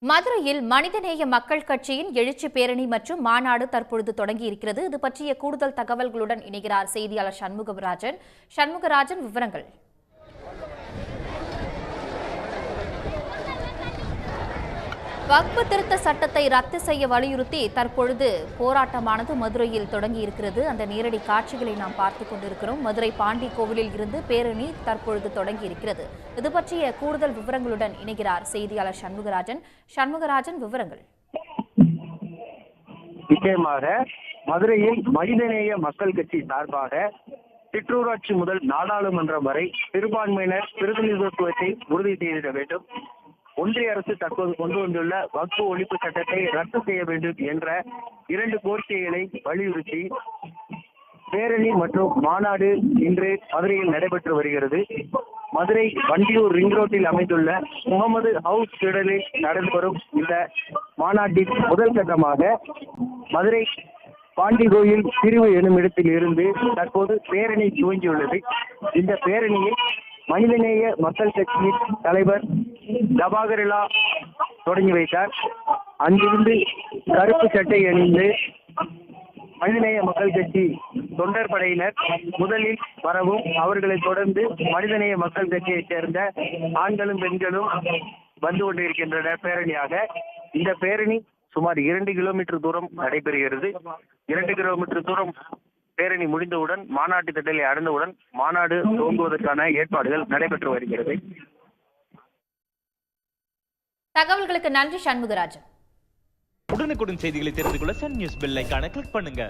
மதுரையில் மனிதநேய மக்கள் கட்சியின் எழுச்சி பேரணி மற்றும் மாநாடு தற்பொழுது தொடங்கியிருக்கிறது. இது பற்றிய கூடுதல் தகவல்களுடன் இணைகிறார் செய்தியாளர் சண்முகராஜன். விவரங்கள். வக்ஃபு திருத்த சட்டத்தை ரத்து செய்ய வலியுறுத்தி தற்பொழுது போராட்டமானது மதுரையில் தொடங்கியிருக்கிறது. அந்த நேரடி காட்சிகளை நாம் பார்த்துக் கொண்டிருக்கிறோம். மதுரை பாண்டி கோவிலில் இருந்து பேரணி தற்பொழுது தொடங்கியிருக்கிறது. இது பற்றிய கூடுதல் விவரங்களுடன் இணைகிறார் செய்தியாளர் சண்முகராஜன். விவரங்கள். நிச்சயமாக மதுரையில் மனிதநேய மக்கள் கட்சி சார்பாக சிற்றூராட்சி முதல் நாடாளுமன்றம் வரை சிறுபான்மையினர் பிரதிநிதித்துவத்தை உறுதி செய்திட வேண்டும், ஒன்றிய அரசு தற்போது கொண்டு வந்துள்ள வக்ஃபு ஒழிப்பு சட்டத்தை ரத்து செய்ய வேண்டும் என்ற 2 கோரிக்கைகளை வலியுறுத்தி பேரணி மற்றும் மாநாடு இன்று மதுரையில் நடைபெற்று வருகிறது. மதுரை வண்டியூர் ரிங் ரோட்டில் அமைந்துள்ள முகமது ஹவுஸ் திடலில் நடந்து வரும் இந்த மாநாட்டின் முதல் கட்டமாக மதுரை பாண்டி கோயில் பிரிவு எனும் இடத்தில் இருந்து தற்போது பேரணி துவங்கியுள்ளது. இந்த பேரணியை மனிதநேய மக்கள் கட்சியின் தலைவர் ஜபாகரிலா தொடங்கி வைத்தார். அங்கிருந்து கருப்பு சட்டை அணிந்து மனிதநேய மக்கள் கட்சி தொண்டர் படையினர் முதலில் வரவும், அவர்களை தொடர்ந்து மனிதநேய மக்கள் கட்சியைச் சேர்ந்த ஆண்களும் பெண்களும் வந்து கொண்டிருக்கின்றனர் பேரணியாக. இந்த பேரணி சுமார் 2 கிலோமீட்டர் தூரம் நடைபெறுகிறது. 2 கிலோமீட்டர் தூரம் பேரணி முடிந்தவுடன் மாநாட்டு திடலை அடைந்தவுடன் மாநாடு துவங்குவதற்கான ஏற்பாடுகள் நடைபெற்று வருகிறது. தகவல்களுக்கு நன்றி சண்முகராஜன். உடனுக்குடன் செய்திகளை தெரிந்து கொள்ள சன் நியூஸ் பெல் ஐகானை கிளிக் பண்ணுங்க.